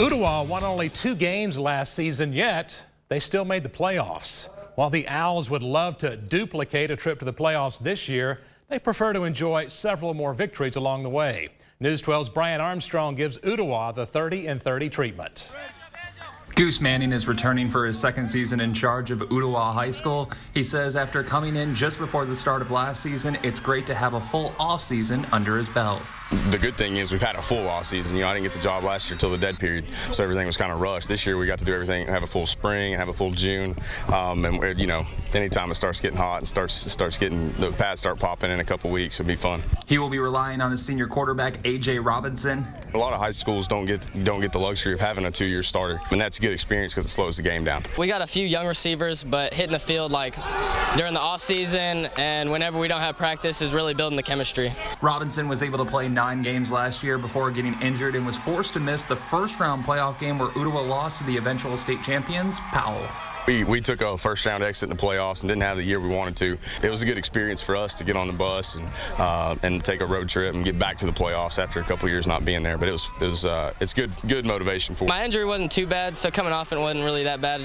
Ooltewah won only 2 games last season, yet they still made the playoffs. While the Owls would love to duplicate a trip to the playoffs this year, they prefer to enjoy several more victories along the way. News 12's Brian Armstrong gives Ooltewah the 30-30 treatment. Goose Manning is returning for his second season in charge of Ooltewah High School. He says after coming in just before the start of last season, it's great to have a full off season under his belt. The good thing is we've had a full off season. I didn't get the job last year till the dead period, so everything was kind of rushed. This year we got to do everything, have a full spring, have a full June, and anytime it starts getting hot and starts getting the pads start popping in a couple weeks, it'll be fun. He will be relying on his senior quarterback AJ Robinson. A lot of high schools don't get the luxury of having a 2-year starter, and that's a good experience because it slows the game down. We got a few young receivers, but hitting the field like during the off season and whenever we don't have practice is really building the chemistry. Robinson was able to play 9 games last year before getting injured and was forced to miss the first-round playoff game where Ooltewah lost to the eventual state champions, Powell. We took a first-round exit in the playoffs and didn't have the year we wanted to. It was a good experience for us to get on the bus and take a road trip and get back to the playoffs after a couple years not being there. But it's good motivation for me. My injury wasn't too bad, so coming off it wasn't really that bad. I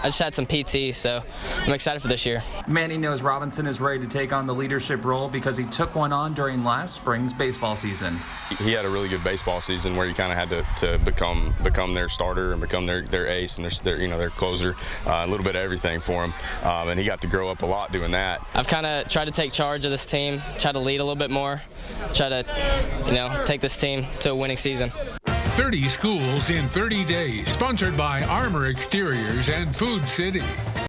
just had some PT, so I'm excited for this year. Manning knows Robinson is ready to take on the leadership role because he took one on during last spring's baseball season. He had a really good baseball season where he kind of had to become their starter and become their ace and their closer. A little bit of everything for him, and he got to grow up a lot doing that. I've kind of tried to take charge of this team, try to lead a little bit more, try to, take this team to a winning season. 30 schools in 30 days, sponsored by Armor Exteriors and Food City.